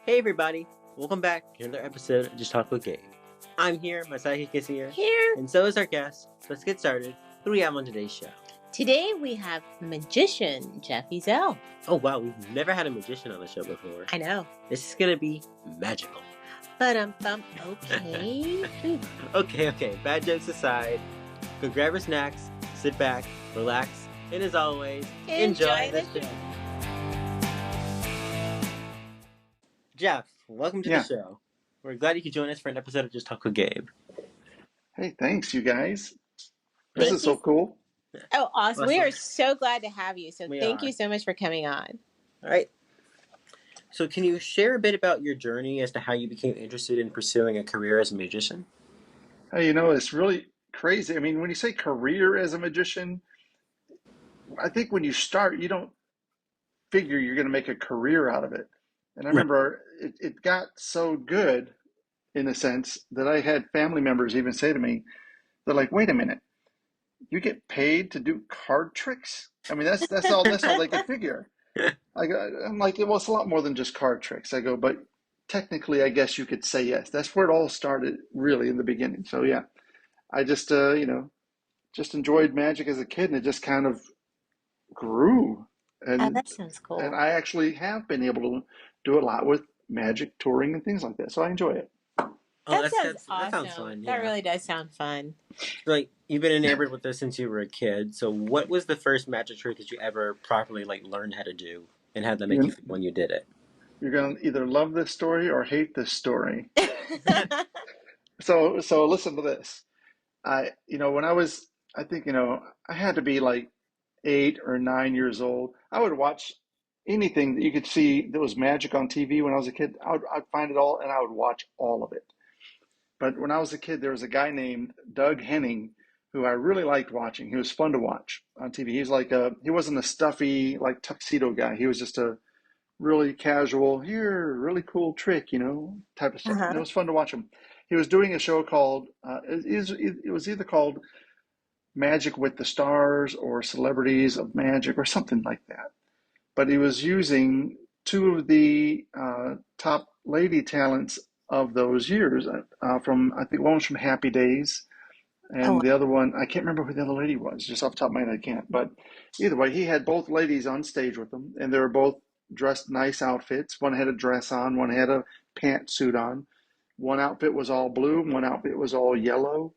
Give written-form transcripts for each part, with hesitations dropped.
Hey everybody, welcome back to another episode of Just Talk with Gabe. I'm here, my sidekick is here, and so is our guest. Let's get started. Who do we have on today's show? Today we have magician Jeff EZELL. Oh wow, we've never had a magician on the show before. I know. This is gonna be magical. Okay. Okay, bad jokes aside, go grab your snacks, sit back, relax, and as always, enjoy the show. Jeff, welcome to the show. We're glad you could join us for an episode of Just Talk with Gabe. Hey, thanks, you guys. This is so cool. Oh, awesome. We are so glad to have you. So thank you so much for coming on. All right. So can you share a bit about your journey as to how you became interested in pursuing a career as a magician? Hey, it's really crazy. I mean, when you say career as a magician, I think when you start, you don't figure you're going to make a career out of it. And I remember it got so good, in a sense, that I had family members even say to me, they're like, wait a minute, you get paid to do card tricks? I mean, that's all they could figure. I'm like, well, it's a lot more than just card tricks. I go, but technically, I guess you could say yes. That's where it all started, really, in the beginning. So yeah, I just, just enjoyed magic as a kid, and it just kind of grew. And that sounds cool. And I actually have been able to do a lot with magic touring and things like that. So I enjoy it. That sounds awesome. That sounds fun. That really does sound fun. Like, you've been enamored with this since you were a kid. So what was the first magic trick that you ever properly learned how to do, and how did that make you feel when you did it? You're going to either love this story or hate this story. So listen to this. When I was, I think, I had to be like 8 or 9 years old. I would watch anything that you could see that was magic on TV when I was a kid. I'd find it all, and I would watch all of it. But when I was a kid, there was a guy named Doug Henning who I really liked watching. He was fun to watch on TV. He wasn't a stuffy, tuxedo guy. He was just a really casual, really cool trick, type of stuff. And it was fun to watch him. He was doing a show called, it was either called Magic with the Stars or Celebrities of Magic or something like that. But he was using two of the top lady talents of those years. I think one was from Happy Days, and the other one, I can't remember who the other lady was. Just off the top of my head, I can't. But either way, he had both ladies on stage with him, and they were both dressed nice outfits. One had a dress on, one had a pantsuit on. One outfit was all blue, one outfit was all yellow.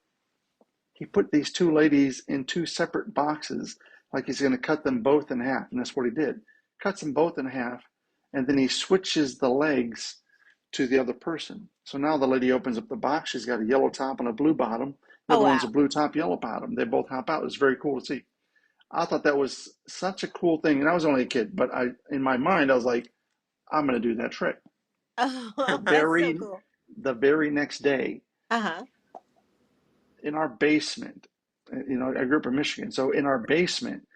He put these two ladies in two separate boxes, like he's going to cut them both in half, and that's what he did. Cuts them both in half, and then he switches the legs to the other person. So now the lady opens up the box. She's got a yellow top and a blue bottom. The other one's a blue top, yellow bottom. They both hop out. It was very cool to see. I thought that was such a cool thing. And I was only a kid, but in my mind, I was like, I'm going to do that trick. Oh, that's so cool. The very next day, in our basement, I grew up in Michigan. So in our basement,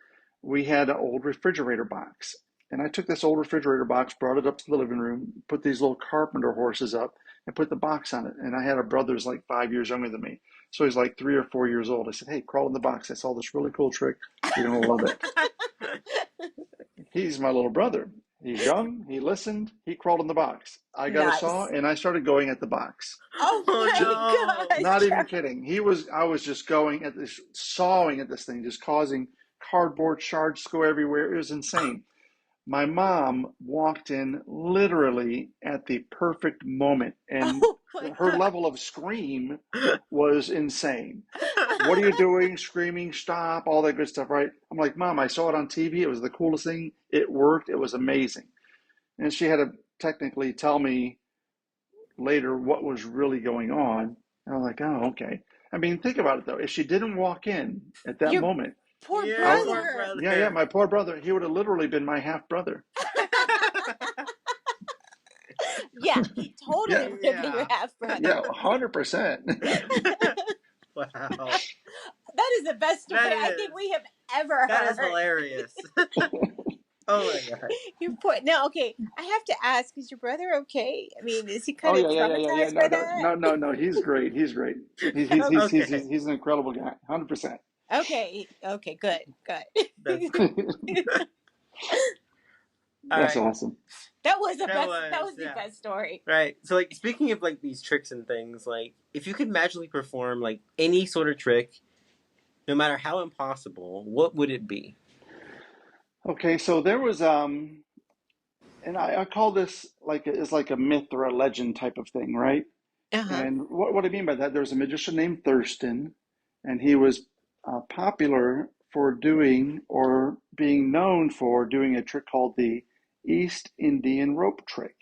we had an old refrigerator box. And I took this old refrigerator box, brought it up to the living room, put these little carpenter horses up, and put the box on it. And I had a brother who's like 5 years younger than me. So he's like 3 or 4 years old. I said, hey, crawl in the box. I saw this really cool trick. You're going to love it. He's my little brother. He's young. He listened. He crawled in the box. I got a saw, and I started going at the box. Oh, my gosh. Not even kidding. I was just going at this, sawing at this thing, just causing cardboard shards to go everywhere. It was insane. My mom walked in literally at the perfect moment, and her level of scream was insane. What are you doing? Screaming, stop, all that good stuff, right? I'm like, Mom, I saw it on TV. It was the coolest thing. It worked. It was amazing. And she had to technically tell me later what was really going on. And I'm like, oh, okay. I mean, think about it, though. If she didn't walk in at that moment, Poor brother. Yeah, my poor brother. He would have literally been my half brother. Yeah, he totally would have been your half brother. Yeah, 100%. Wow. That is the best story I think we have ever heard. That is hilarious. Oh my God. You're now, okay, I have to ask, is your brother okay? I mean, is he kind of traumatized by that? No, he's great. He's great. He's an incredible guy, 100%. Okay, good. That's cool. That's right. awesome. That was the That best. That was, was the yeah. best story. Right. So, like, speaking of like these tricks and things, like, if you could magically perform like any sort of trick, no matter how impossible, what would it be? Okay, so there was and I call this like is like a myth or a legend type of thing, right? Uh huh. And what I mean by that, there's a magician named Thurston, and he was popular for doing or being known for doing a trick called the East Indian rope trick.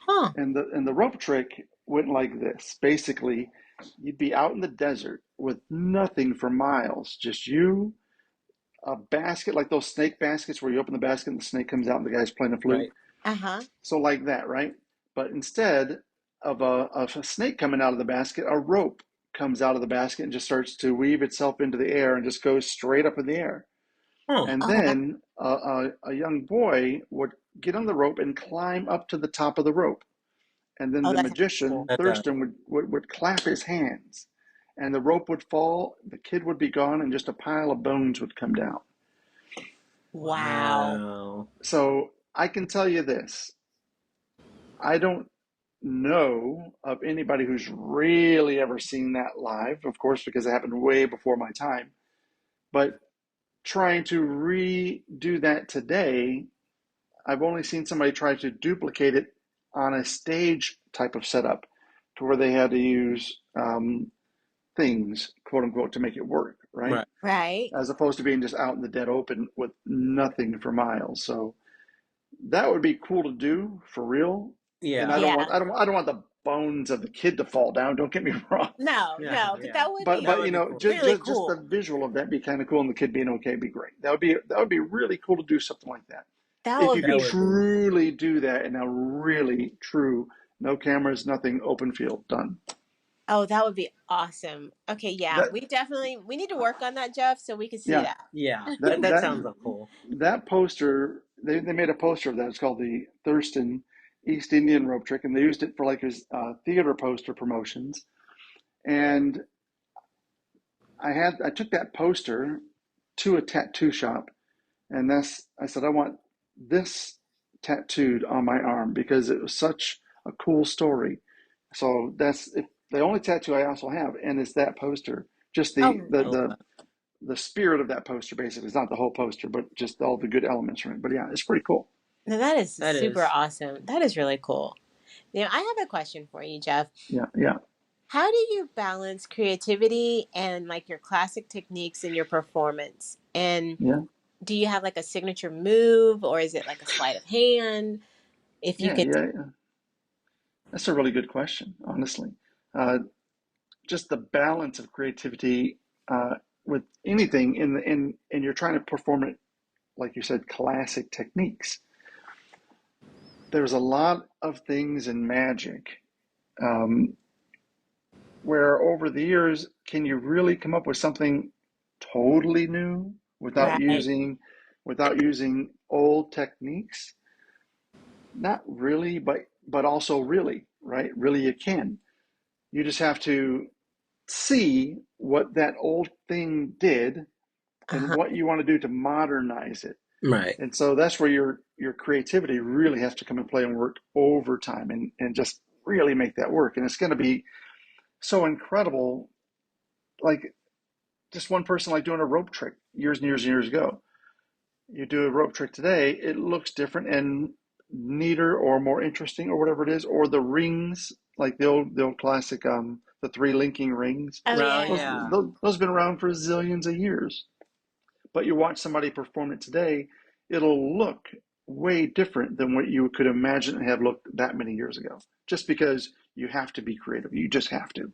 Huh. And the rope trick went like this. Basically, you'd be out in the desert with nothing for miles, just you, a basket like those snake baskets where you open the basket and the snake comes out and the guy's playing a flute. Right. Uh huh. So like that, right? But instead of a snake coming out of the basket, a rope comes out of the basket and just starts to weave itself into the air and just goes straight up in the air. Huh. And Oh, that. then a young boy would get on the rope and climb up to the top of the rope. And then Oh, the that's magician, cool. That does. Thurston, would clap his hands. And the rope would fall, the kid would be gone, and just a pile of bones would come down. Wow. Wow. So I can tell you this. I don't know of anybody who's really ever seen that live, of course, because it happened way before my time. But trying to redo that today, I've only seen somebody try to duplicate it on a stage type of setup to where they had to use things, quote unquote, to make it work, right? Right. Right. As opposed to being just out in the dead open with nothing for miles. So that would be cool to do for real. And Yeah. I don't Yeah. want I don't want the bones of the kid to fall down. Don't get me wrong. No, Yeah. no, but Yeah. that would But be That but you would be know, cool. really just the cool. visual of that be kind of cool, and the kid being okay be great. That would be really cool to do something like that. That If you would That could be. would be. truly do that in a really true, no cameras, nothing, open field, done. Oh, that would be awesome. Okay, yeah, That we need to work on that, Jeff, so we can see yeah, that. Yeah. That that that that sounds cool. that poster they made a poster of that. It's called the Thurston East Indian rope trick, and they used it for like his theater poster promotions. And I took that poster to a tattoo shop, and I said I want this tattooed on my arm because it was such a cool story. So that's the only tattoo I also have, and it's that poster. Just the Oh, the I love the that. the spirit of that poster, basically. It's not the whole poster, but just all the good elements from it. But yeah, it's pretty cool. now that is That super is. awesome. That is really cool. Now, I have a question for you, Jeff. Yeah, yeah, How do you balance creativity and like your classic techniques in your performance? And yeah, do you have like a signature move or is it like a sleight of hand? If you yeah, could. yeah. That's a really good question, honestly. Uh, just the balance of creativity with anything and you're trying to perform it, like you said, classic techniques. There's a lot of things in magic um, where over the years, can you really come up with something totally new Right. without using old techniques? Not really, but also really, right? Really, you can. You just have to see what that old thing did and Uh-huh. what you want to do to modernize it. Right. And so that's where your creativity really has to come and play and work overtime and just really make that work. And it's going to be so incredible. Like just one person like doing a rope trick years and years and years ago. You do a rope trick today, it looks different and neater or more interesting or whatever it is. Or the rings, like the old classic, the three linking rings. Oh Oh yeah, Those, yeah. yeah. those have been around for zillions of years. But you watch somebody perform it today, it'll look way different than what you could imagine it have looked that many years ago. Just because you have to be creative. You just have to.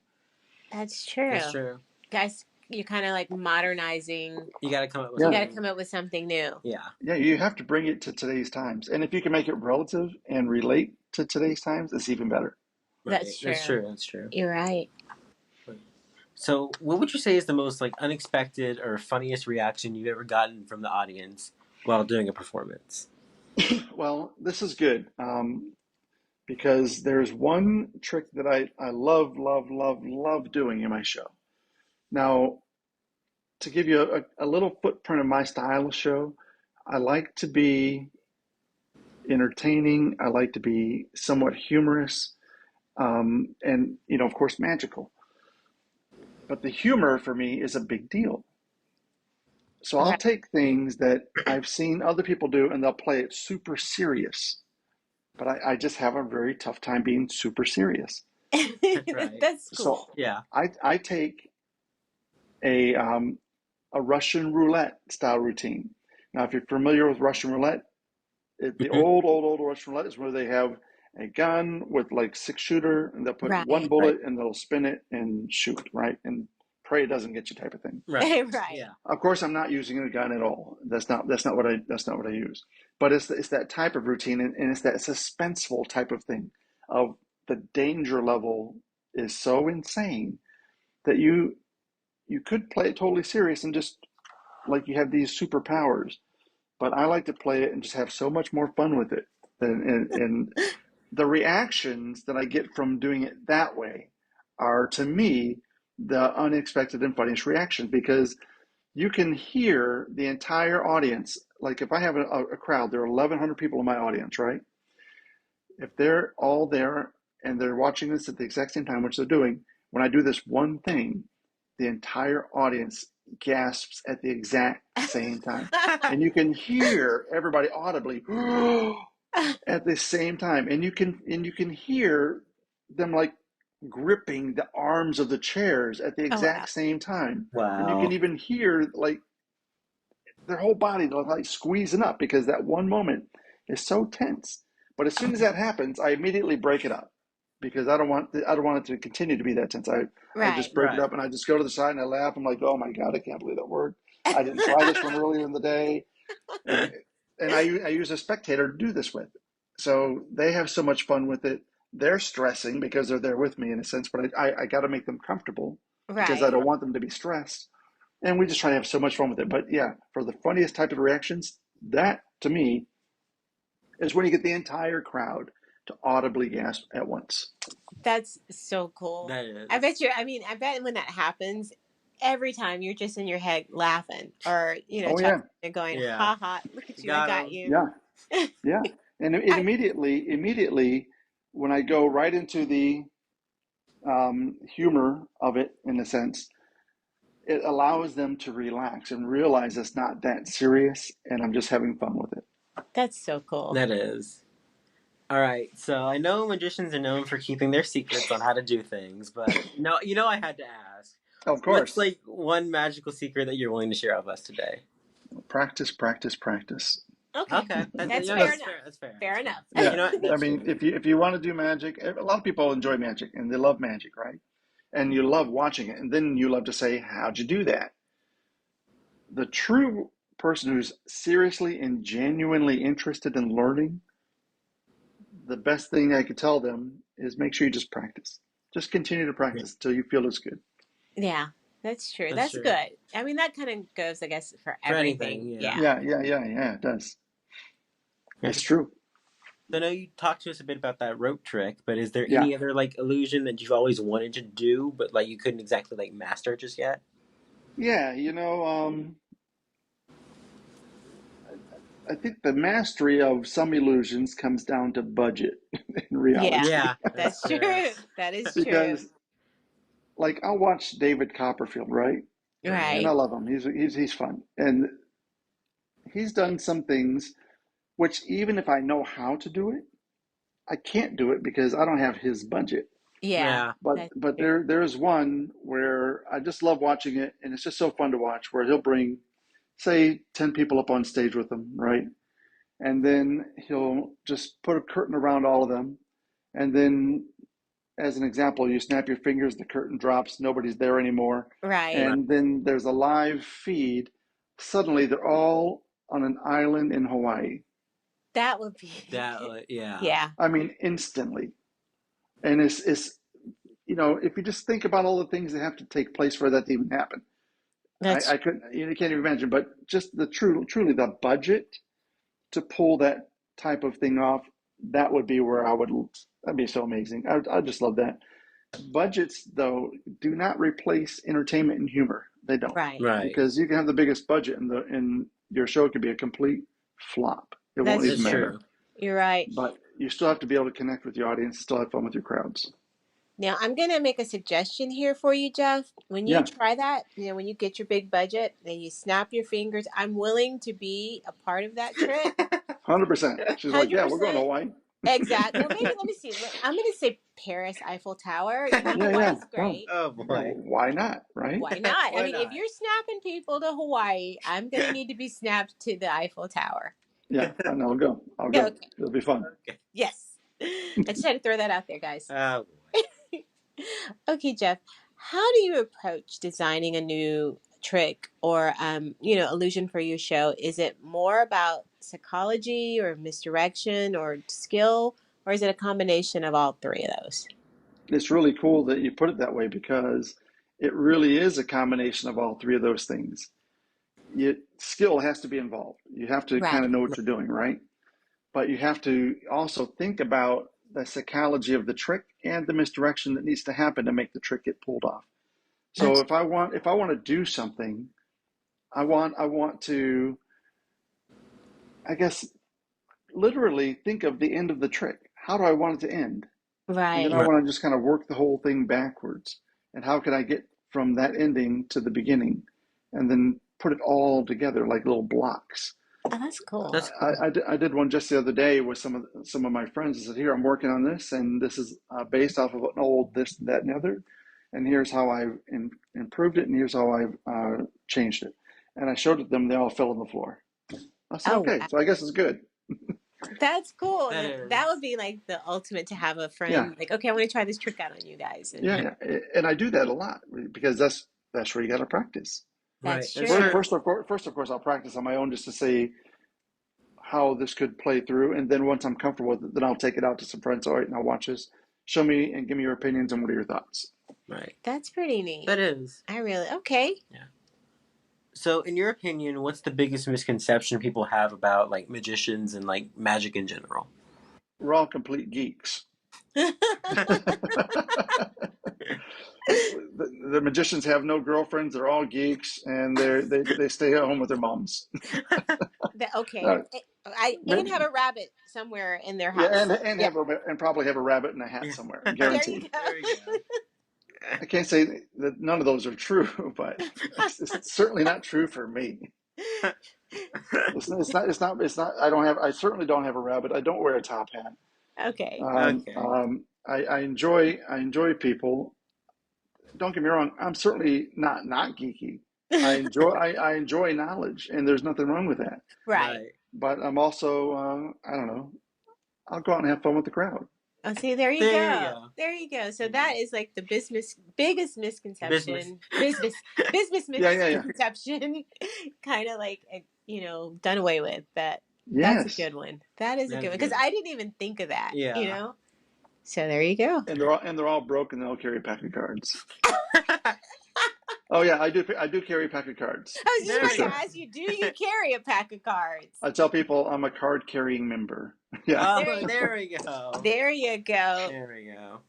That's That's true. true. Guys, you're kind of like modernizing. You got to come up with You Yeah. got to something. come up with something new. Yeah. Yeah, you have to bring it to today's times. And if you can make it relative and relate to today's times, it's even better. Right. That's That's true. true. That's true. You're right. So, what would you say is the most like unexpected or funniest reaction you've ever gotten from the audience while doing a performance? Well, this is good because there's one trick that I love, love, love, love doing in my show. Now, to give you a little footprint of my style of show, I like to be entertaining. I like to be somewhat humorous, and of course, magical. But the humor for me is a big deal. So I'll Right. take things that I've seen other people do and they'll play it super serious. But I just have a very tough time being super serious. Right. That's So cool. Yeah. I take a Russian roulette style routine. Now, if you're familiar with Russian roulette, the Mhm. old Russian roulette is where they have a gun with like 6-shooter, and they'll put one Right. bullet and they'll spin it and shoot, right? And pray it doesn't get you type of thing. Right. Right. Yeah. Of course, I'm not using a gun at all. That's not what I use. But it's that type of routine, and it's that suspenseful type of thing. Of the danger level is so insane that you could play it totally serious and just like you have these superpowers. But I like to play it and just have so much more fun with it. And the reactions that I get from doing it that way are, to me, the unexpected and funniest reactions, because you can hear the entire audience. Like if I have a crowd, there are 1,100 people in my audience, right? If they're all there and they're watching this at the exact same time, which they're doing, when I do this one thing, the entire audience gasps at the exact same time. And you can hear everybody audibly at the same time. And you can hear them like gripping the arms of the chairs at the Oh, wow. exact same time. And you Wow. can even hear like their whole body like squeezing up because that one moment is so tense. But as soon as that happens, I immediately break it up because I don't want it to continue to be that tense. I just Right. break it Right. up and I just go to the side and I laugh. I'm like, oh my God, I can't believe that word. I didn't try this one earlier in the day, and I use a spectator to do this with. So they have so much fun with it. They're stressing because they're there with me in a sense, but I got to make them comfortable because I Right. don't want them to be stressed. And we just try to have so much fun with it. But yeah, for the funniest type of reactions, that to me is when you get the entire crowd to audibly gasp at once. That's so cool. That is. I bet I bet when that happens, every time you're just in your head laughing or, Oh yeah, chuckling and going, Yeah. ha ha, look at you, I got you. yeah, yeah. And immediately, when I go right into the humor of it, in a sense, it allows them to relax and realize it's not that serious, and I'm just having fun with it. That's so cool. That is. All right. So I know magicians are known for keeping their secrets on how to do things, but I had to ask. Of What's course, like one magical secret that you're willing to share with us today? practice, practice, practice. Okay. That's Fair that's enough. fair. That's fair. Fair That's enough. fair. Yeah, You know what? I That's mean, true. if you want to do magic, a lot of people enjoy magic and they love magic, right? And you love watching it, and then you love to say, "How'd you do that?" The true person who's seriously and genuinely interested in learning, the best thing I could tell them is make sure you just practice. Just continue to practice until you feel it's good. Yeah, that's true. That's That's true. good. I mean, that kind of goes, I guess, for For everything. anything, yeah. Yeah. It does. It's true. So I know you talked to us a bit about that rope trick, but is there Yeah, any other like illusion that you've always wanted to do, but like you couldn't exactly like master just yet? yeah. I think the mastery of some illusions comes down to budget in Yeah, reality. Yeah, that's true. That is true. Because like I'll watch David Copperfield, right? And I Right. love him. He's fun, and he's done some things which even if I know how to do it, I can't do it because I don't have his budget. Yeah, yeah, But that's but true. there's one where I just love watching it, and it's just so fun to watch. Where he'll bring, say, 10 people up on stage with him, right? And then he'll just put a curtain around all of them, and then as an example, you snap your fingers, the curtain drops, nobody's there anymore. Right. right. And then there's a live feed. Suddenly they're all on an island in Hawaii. That would be. That yeah, Yeah, I mean, instantly. And it's if you just think about all the things that have to take place for that to even happen, that's I couldn't, you can't even imagine. But just truly the budget to pull that type of thing off, that would be where that'd be so amazing. I just love that. Budgets, though, do not replace entertainment and humor. They don't, right. right. because you can have the biggest budget and your show could be a complete flop. It won't That's even That's true. matter. true. You're right. but you still have to be able to connect with your audience and still have fun with your crowds. Now, I'm going to make a suggestion here for you, Jeff. When you Yeah. try that, when you get your big budget and you snap your fingers, I'm willing to be a part of that trip. 100%. She's like, yeah, we're going to 100%. Hawaii. Exactly. Well, maybe, let me see. I'm going to say Paris Eiffel Tower. Hawaii's great. Oh, boy. Well, why not, right? Why not? Why I mean, not? if you're snapping people to Hawaii, I'm going to need to be snapped to the Eiffel Tower. Yeah, and I'll go. Okay. It'll be fun. Okay. Yes. I just had to throw that out there, guys. Oh, boy. Okay, Jeff, how do you approach designing a new trick or illusion for your show? Is it more about psychology or misdirection or skill, or is it a combination of all three of those? It's really cool that you put it that way because it really is a combination of all three of those things. Skill has to be involved. You have to kind of know what you're doing, right? But you have to also think about the psychology of the trick and the misdirection that needs to happen to make the trick get pulled off. So if I want to do something, I want to, I guess, literally think of the end of the trick. How do I want it to end? Right. And then I want to just kind of work the whole thing backwards. And how can I get from that ending to the beginning? And then put it all together like little blocks. Oh, that's cool. I did one just the other day with some of my friends. I said, here, I'm working on this, and this is based off of an old this, that, and the other. And here's how I've improved it, and here's how I've changed it. And I showed it to them. They all fell on the floor. I said, okay, wow. so I guess it's good. That's cool. That That would be like the ultimate to have a friend like, okay, I want to try this trick out on you guys. And yeah. And I do that a lot because that's where you got to practice. That's Right. true. First, of course, I'll practice on my own just to see how this could play through. And then once I'm comfortable with it, then I'll take it out to some friends. All right, now watch this. Show me and give me your opinions and what are your thoughts. Right. That's pretty neat. That is. Okay. Yeah. So, in your opinion, what's the biggest misconception people have about like magicians and like magic in general? We're all complete geeks. The magicians have no girlfriends. They're all geeks, and they stay at home with their moms. Okay. They can have a rabbit somewhere in their house. Yeah, and probably have a rabbit in a hat somewhere. Guaranteed. There you go. I can't say that none of those are true, but it's certainly not true for me. It's not. I certainly don't have a rabbit. I don't wear a top hat. Okay. I enjoy people. Don't get me wrong. I'm certainly not geeky. I enjoy knowledge, and there's nothing wrong with that. Right. But I'm also I don't know. I'll go out and have fun with the crowd. Oh, see, there you go. There you go. So that is like the biggest misconception. Business misconception. Kind of like done away with. That's a good one. That is a good one because I didn't even think of that. Yeah. So there you go. And they're all broke, and they all carry a pack of cards. Oh yeah, I do carry a pack of cards. I was just going to ask you, do you carry a pack of cards? I tell people I'm a card carrying member. Yeah. Oh, there we go. There you go. There we go.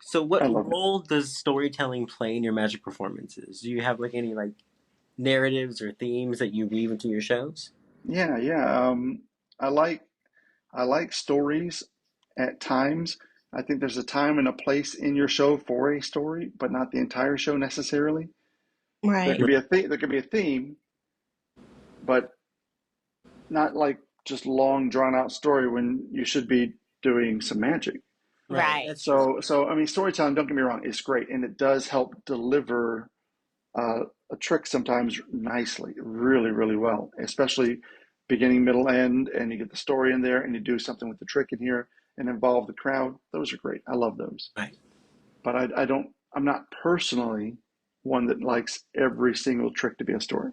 So what role does storytelling play in your magic performances? Do you have like any like narratives or themes that you weave into your shows? Yeah. I like stories at times. I think there's a time and a place in your show for a story, but not the entire show necessarily. Right. There could be a theme, but not like just long drawn out story when you should be doing some magic. Right. So I mean, storytelling, don't get me wrong, it's great, and it does help deliver a trick sometimes nicely, really, really well, especially beginning, middle, end, and you get the story in there, and you do something with the trick in here and involve the crowd. Those are great. I love those. Right. But I'm not personally one that likes every single trick to be a story.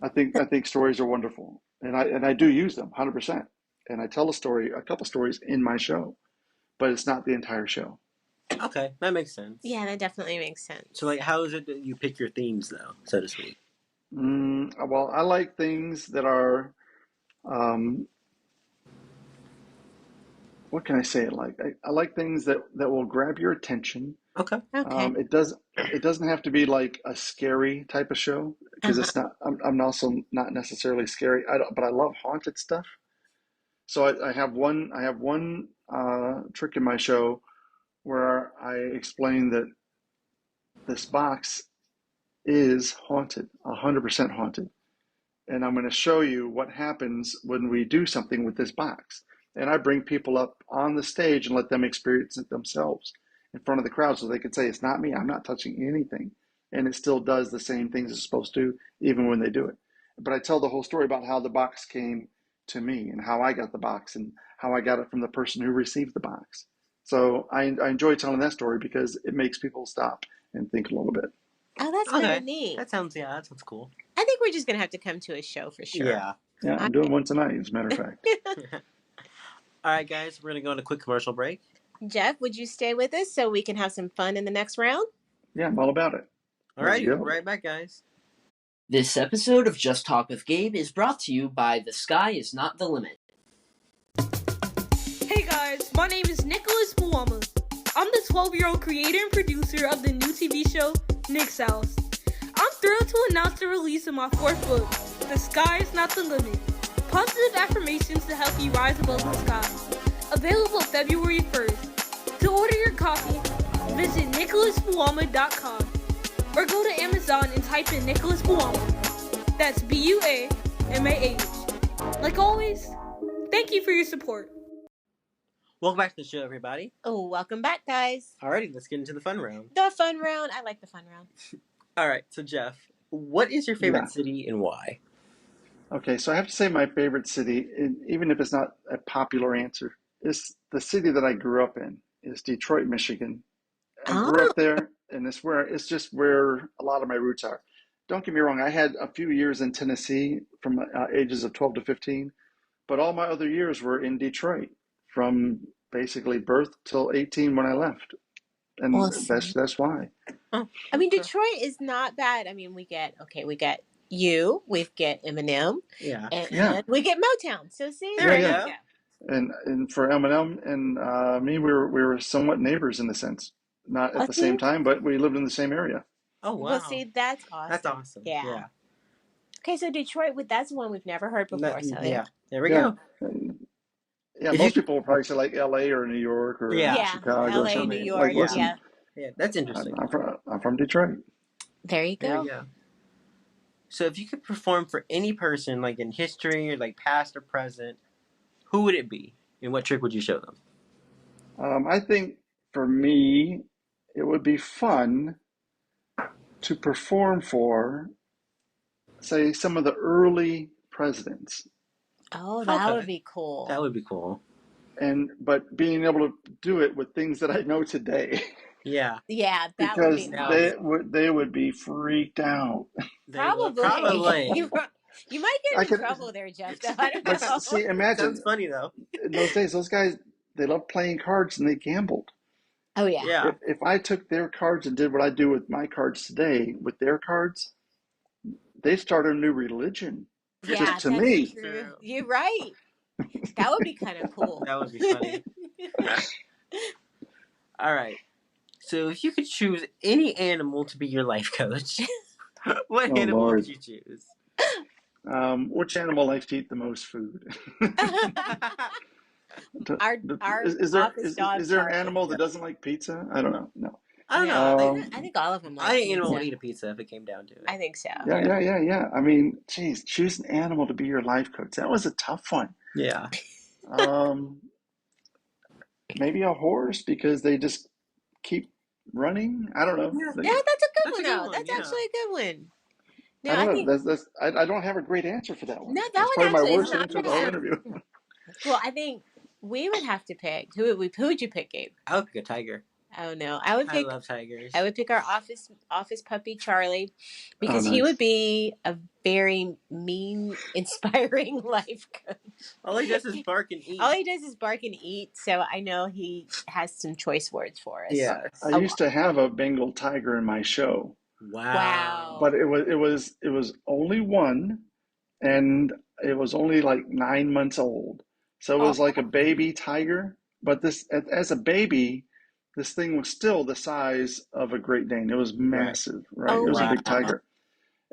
I think stories are wonderful, and I do use them 100%. And I tell a couple stories in my show, but it's not the entire show. Okay, that makes sense. Yeah, that definitely makes sense. So like, how is it that you pick your themes though, so to speak? Well, I like things that are, what can I say it like? I like things that will grab your attention. Okay. It doesn't have to be like a scary type of show because it's not. I'm also not necessarily scary. But I love haunted stuff. So I have one trick in my show where I explain that this box is haunted, 100% haunted. And I'm going to show you what happens when we do something with this box. And I bring people up on the stage and let them experience it themselves in front of the crowd so they can say, it's not me, I'm not touching anything. And it still does the same things it's supposed to, even when they do it. But I tell the whole story about how the box came to me and how I got the box and how I got it from the person who received the box. So I enjoy telling that story because it makes people stop and think a little bit. Oh, that's kind of neat. That sounds cool. I think we're just going to have to come to a show for sure. Yeah. Yeah, I'm doing one tonight, as a matter of fact. All right, guys, we're going to go on a quick commercial break. Jeff, would you stay with us so we can have some fun in the next round? Yeah, I'm all about it. All right, we'll be right back, guys. This episode of Just Talk with Gabe is brought to you by The Sky Is Not the Limit. Hey guys, my name is Nicholas Buwama. I'm the 12-year-old creator and producer of the new TV show, Nick's House. I'm thrilled to announce the release of my 4th book, The Sky Is Not the Limit. Positive affirmations to help you rise above the sky. Available February 1st. To order your copy, visit nicholasbuwama.com or go to Amazon and type in Nicholas Buwama. That's B-U-A-M-A-H. Like always, thank you for your support. Welcome back to the show, everybody. Oh, welcome back, guys. Alrighty, let's get into the fun round. The fun round. I like the fun round. All right, so Jeff, what is your favorite city and why? Okay, so I have to say my favorite city, even if it's not a popular answer, is the city that I grew up in, is Detroit, Michigan. I grew up there, and it's just where a lot of my roots are. Don't get me wrong, I had a few years in Tennessee from ages of 12 to 15, but all my other years were in Detroit, from basically birth till 18 when I left. And that's why. I mean, Detroit is not bad. I mean, we get you, we get Eminem, and we get Motown. So see, there you go. And for Eminem and me, we were somewhat neighbors in a sense, not at the same time, but we lived in the same area. Oh wow! Well, see, that's awesome. That's awesome. Yeah. Okay, so Detroit, that's one we've never heard before. So there we go. Yeah, most people will probably say like L.A. or New York or Chicago L.A., or something. New York, like, yeah, that's interesting. I'm from Detroit. There you go. There you go. So if you could perform for any person, like in history or like past or present, who would it be? And what trick would you show them? I think for me, it would be fun to perform for, say, some of the early presidents. Oh, that would be cool. That would be cool. But being able to do it with things that I know today. Yeah. Yeah, that because would be they would be freaked out. Probably. You might get in trouble there, Jeff. I don't know. See, imagine. Sounds funny though. In those days, those guys, they loved playing cards and they gambled. Oh yeah. If I took their cards and did what I do with my cards today with their cards, they start a new religion. Yeah, just to me. True. You're right. That would be kind of cool. That would be funny. All right. So if you could choose any animal to be your life coach, what animal would you choose? Which animal likes to eat the most food? Is there an animal that doesn't like pizza? I don't know. No. I don't know. I think all of them like pizza. I think animal would eat a pizza if it came down to it. I think so. Yeah. I mean, geez, choose an animal to be your life coach. That was a tough one. Yeah. Maybe a horse because they just keep running. I don't know. Yeah, that's a good one though. That's actually a good one. No, I don't know. I don't have a great answer for that one. No, that's one probably actually my worst answer of the whole interview. Well, I think we would have to pick. Who would you pick, Gabe? I would pick a tiger. Oh no, I love tigers. I would pick our office puppy Charlie because he would be a very mean, inspiring life coach. All he does is bark and eat. So I know he has some choice words for us. Yeah, I used to have a Bengal tiger in my show. Wow. But it was only one, and it was only like 9 months old. So it was like a baby tiger. But as a baby, this thing was still the size of a Great Dane. It was massive, right? It was a big tiger.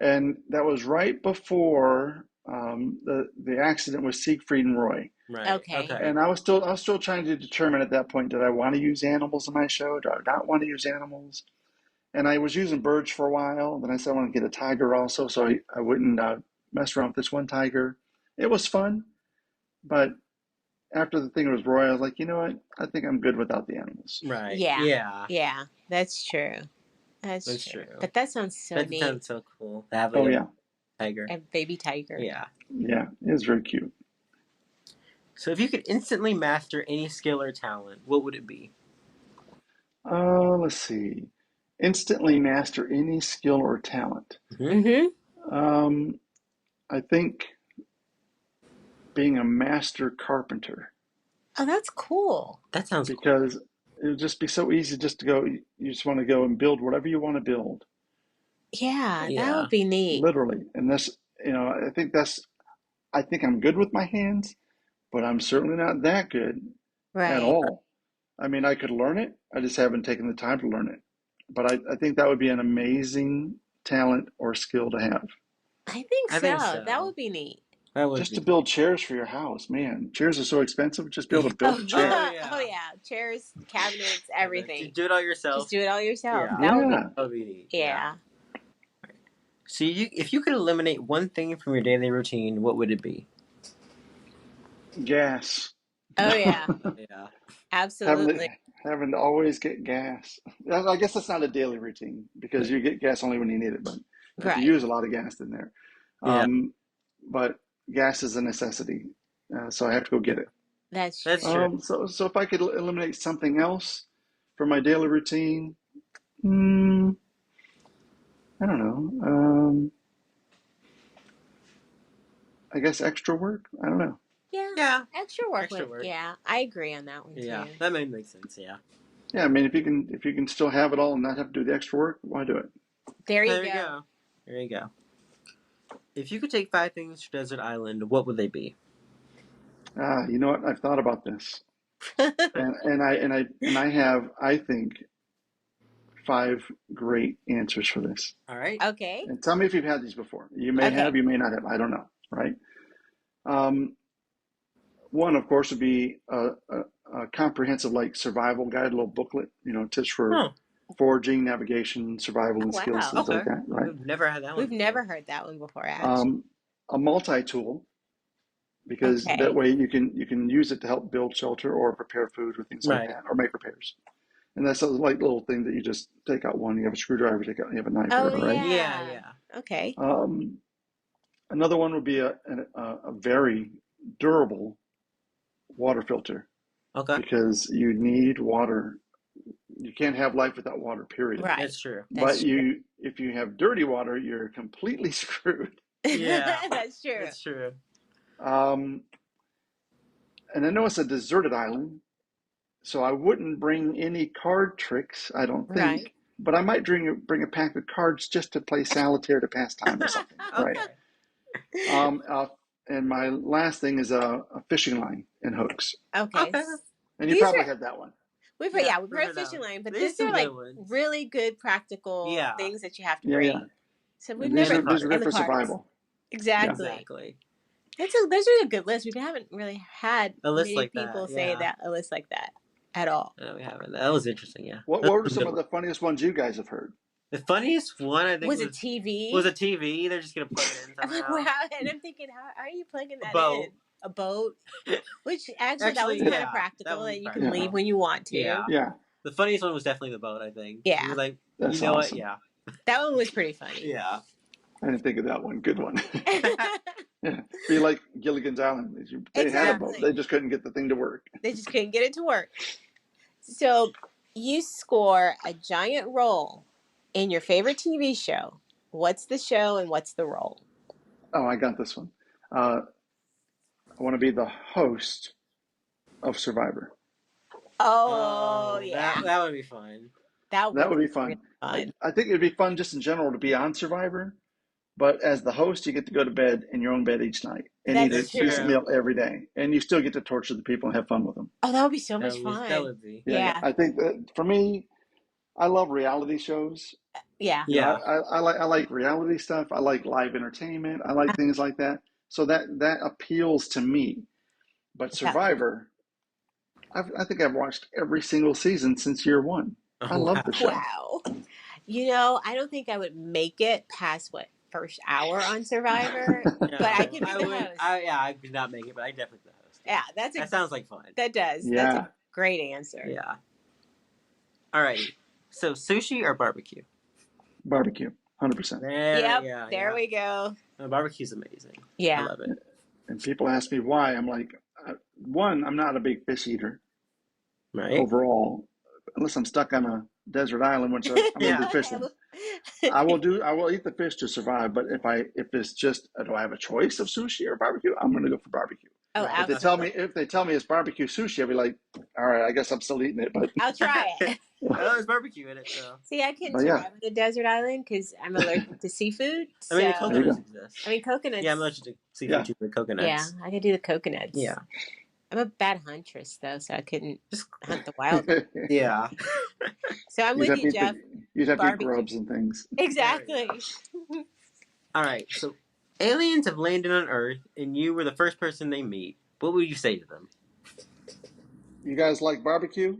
And that was right before the accident with Siegfried and Roy. Right. Okay. And I was still trying to determine at that point, did I want to use animals in my show? Do I not want to use animals? And I was using birds for a while. Then I said I want to get a tiger also, so I wouldn't mess around with this one tiger. It was fun, but after the thing was royal, I was like, you know what? I think I'm good without the animals. Right. Yeah. Yeah. Yeah. That's true. That's true. But that sounds so That neat. sounds so cool. To have like a tiger. A baby tiger. Yeah. Yeah, it is very cute. So if you could instantly master any skill or talent, what would it be? Let's see. Instantly master any skill or talent. Mm-hmm. I think being a master carpenter. Oh, that's cool. That sounds because it would just be so easy just to go. You just want to go and build whatever you want to build. Yeah, that would be neat. Literally, and this, I think I'm good with my hands, but I'm certainly not that good at all. I mean, I could learn it. I just haven't taken the time to learn it. But I think that would be an amazing talent or skill to have. I think so. That would be neat. Just to build chairs for your house, man. Chairs are so expensive. Just be able to build a chair. Oh yeah, chairs, cabinets, everything. Do it all yourself. Just do it all yourself. Yeah. That would be neat. Yeah. So if you could eliminate one thing from your daily routine, what would it be? Gas. Oh yeah. Yeah. Absolutely. Having to always get gas. I guess that's not a daily routine because you get gas only when you need it, but you use a lot of gas in there. But gas is a necessity, so I have to go get it. That's true. So if I could eliminate something else from my daily routine, I don't know. I guess extra work. I don't know. Yeah. Extra work. Yeah, I agree on that one too. Yeah, that may make sense. Yeah. Yeah, I mean, if you can still have it all and not have to do the extra work, why do it? There you go. There you go. If you could take 5 things to Desert Island, what would they be? You know what? I've thought about this, and I have, I think, 5 great answers for this. All right. Okay. And tell me if you've had these before. You may have, you may not have. I don't know. Right. One, of course, would be a comprehensive survival guide, a little booklet. Tips for foraging, navigation, survival, and skills, things like that. Right. We've never had that one. We've never heard that one before. Actually. A multi-tool. Because that way you can use it to help build shelter or prepare food or things like that, or make repairs. And that's a little thing that you just take out one. You have a screwdriver, you have a knife, whatever, right? Yeah. Okay. Another one would be a very durable water filter. Okay. Because you need water. You can't have life without water, period. Right. That's true. But if you have dirty water, you're completely screwed. Yeah. That's true. That's true. And I know it's a deserted island, so I wouldn't bring any card tricks, I don't think. Right. But I might bring a pack of cards just to play solitaire to pass time or something. Right. And my last thing is a fishing line and hooks. Okay. And you probably had that one. We've heard fishing line, but these are really good practical things that you have to bring. So we've never. These are good for survival. Exactly. Those are a good list. We haven't really had a list many like people that, say that a list like that at all. No, we haven't. That was interesting. Yeah. What were some of the funniest ones you guys have heard? The funniest one I think was a TV. Was a TV. They're just gonna plug it in. I'm like, wow, and I'm thinking, how are you plugging that in? A boat. Which actually that was kind of practical, that you can leave when you want to. Yeah. The funniest one was definitely the boat. I think. Yeah. You're like, that's you know awesome. what? Yeah. That one was pretty funny. Yeah. I didn't think of that one. Good one. Be like Gilligan's Island. They had a boat. They just couldn't get the thing to work. They just couldn't get it to work. So you score a giant role in your favorite TV show. What's the show and what's the role? Oh, I got this one. I want to be the host of Survivor. Oh yeah. That would be fun. That would be fun. Really I think it'd be fun just in general to be on Survivor. But as the host, you get to go to bed in your own bed each night and eat a decent meal every day. And you still get to torture the people and have fun with them. Oh, that would be so much fun. That would be. Yeah. I think that for me, I love reality shows. Yeah. I like reality stuff. I like live entertainment. I like things like that. So that appeals to me. But Survivor, I think I've watched every single season since year one. I Oh, love the show. Wow. You know, I don't think I would make it past first hour on Survivor, No, but I could be I the would. host. I could not make it, but I definitely be the host. Yeah, that sounds like fun. That does. Yeah. That's a great answer. Yeah. Alrighty. So sushi or barbecue? Barbecue, 100%. There we go. Barbecue's amazing. Yeah. I love it. And people ask me why. I'm like, one, I'm not a big fish eater. Right. Overall, unless I'm stuck on a desert island, which I'm into fishing. I will eat the fish to survive. But if it's just, do I have a choice of sushi or barbecue? I'm going to go for barbecue. Oh, if they tell me it's barbecue sushi, I'll be like, all right, I guess I'm still eating it. But I'll try it. Oh, there's barbecue in it, so. See, I couldn't survive on a desert island because I'm allergic to seafood. So. I mean, coconuts exist. I mean, coconuts. Yeah, I'm allergic to seafood too, but coconuts. Yeah, I could do the coconuts. Yeah. I'm a bad huntress, though, so I couldn't just hunt the wild. Yeah. So I'm with you, Jeff. You'd have to eat grubs and things. Exactly. All right, so aliens have landed on Earth, and you were the first person they meet. What would you say to them? You guys like barbecue?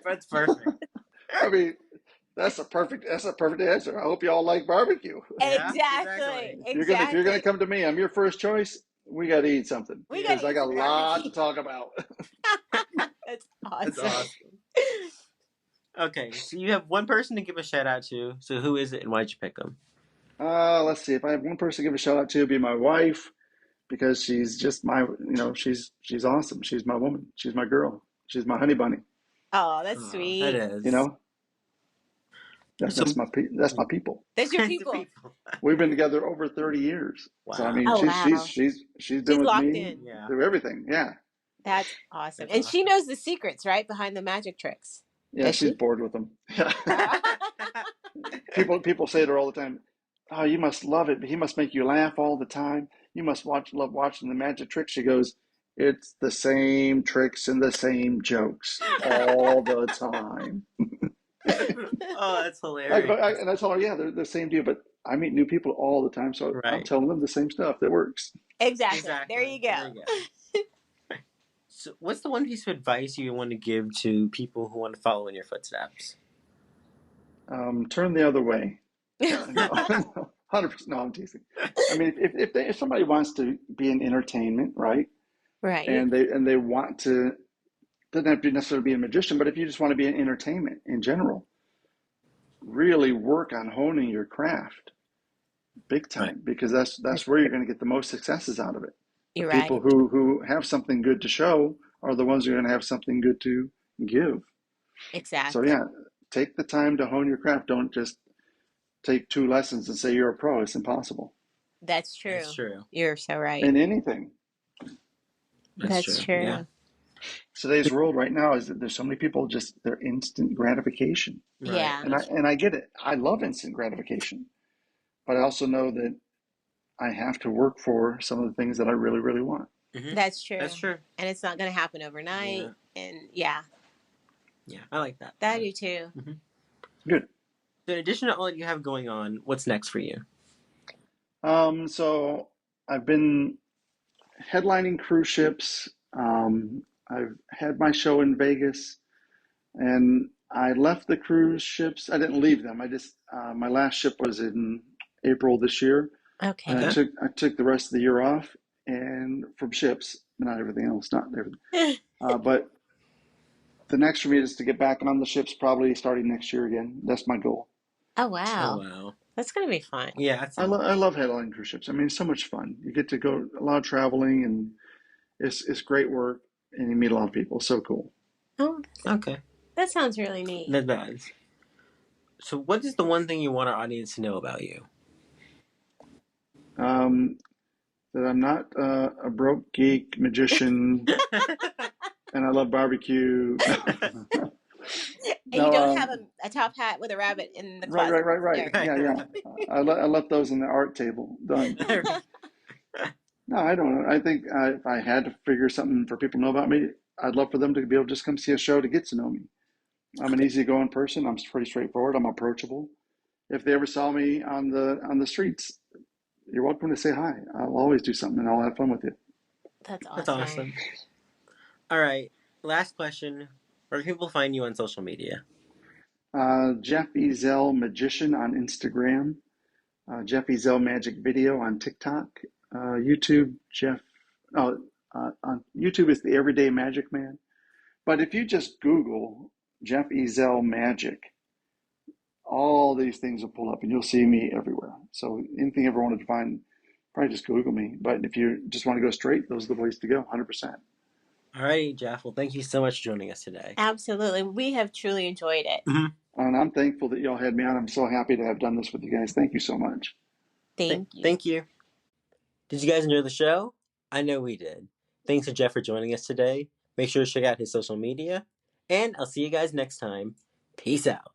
That's perfect. I mean, that's a perfect answer. I hope you all like barbecue. Exactly. If you're gonna come to me, I'm your first choice. We got to eat something because I got a lot to talk about. That's awesome. That's awesome. Okay, so you have one person to give a shout out to. So who is it, and why'd you pick them? Let's see. If I have one person to give a shout out to, it'd be my wife, because she's just she's awesome. She's my woman. She's my girl. She's my honey bunny. Oh, that's sweet. That is. That's my people. That's your people. We've been together over 30 years. Wow. So I mean, she's been with me through everything. Yeah. That's awesome. And she knows the secrets, right, behind the magic tricks. Yeah, she's bored with them. People say to her all the time, "Oh, you must love it. He must make you laugh all the time. You must love watching the magic tricks." She goes, "It's the same tricks and the same jokes all the time." Oh, that's hilarious. And I told her, yeah, they're the same deal, but I meet new people all the time, so I'm telling them the same stuff that works. Exactly. There you go. So what's the one piece of advice you want to give to people who want to follow in your footsteps? Turn the other way. 100%. No, I'm teasing. I mean, if somebody wants to be in entertainment, right? Right. And they want to, doesn't have to necessarily be a magician, but if you just want to be in entertainment in general, really work on honing your craft big time, because that's where you're going to get the most successes out of it. You're right. People who have something good to show are the ones who are going to have something good to give. Exactly. So yeah, take the time to hone your craft. Don't just take 2 lessons and say you're a pro. It's impossible. That's true. That's true. You're so right. In anything. That's true. Yeah. Today's world right now is that there's so many people they're instant gratification. Right. Yeah. And I get it. I love instant gratification, but I also know that I have to work for some of the things that I really, really want. Mm-hmm. That's true. That's true. And it's not going to happen overnight. Yeah. And yeah, I like that. I do too. Mm-hmm. Good. So in addition to all that you have going on, what's next for you? So I've been headlining cruise ships. I've had my show in Vegas, and I left the cruise ships. I didn't leave them. I just my last ship was in April this year. Okay. And I took the rest of the year off, and from ships, not everything else, not everything. But the next for me is to get back on the ships, probably starting next year again. That's my goal. Oh wow! That's gonna be fun. Yeah, I love headlining cruise ships. I mean, it's so much fun. You get to go a lot of traveling, and it's great work, and you meet a lot of people. So cool. Oh, okay. That sounds really neat. That does. So, what is the one thing you want our audience to know about you? That I'm not a broke geek magician, and I love barbecue. And you don't have a top hat with a rabbit in the closet. Right. Yeah. I left those in the art table. Done. No, I don't know. I think if I had to figure something for people to know about me, I'd love for them to be able to just come see a show to get to know me. I'm an easygoing person. I'm pretty straightforward. I'm approachable. If they ever saw me on the streets, you're welcome to say hi. I'll always do something, and I'll have fun with you. That's That's awesome. awesome. All right. Last question. Where can people find you on social media? Jeff EZELL Magician on Instagram. Jeff EZELL Magic Video on TikTok. YouTube, on YouTube is the Everyday Magic Man. But if you just Google Jeff EZELL Magic, all these things will pull up and you'll see me everywhere. So anything you ever wanted to find, probably just Google me. But if you just want to go straight, those are the ways to go, 100%. All right, Jeff. Well, thank you so much for joining us today. Absolutely. We have truly enjoyed it. Mm-hmm. And I'm thankful that y'all had me on. I'm so happy to have done this with you guys. Thank you so much. Thank you. Thank you. Did you guys enjoy the show? I know we did. Thanks to Jeff for joining us today. Make sure to check out his social media. And I'll see you guys next time. Peace out.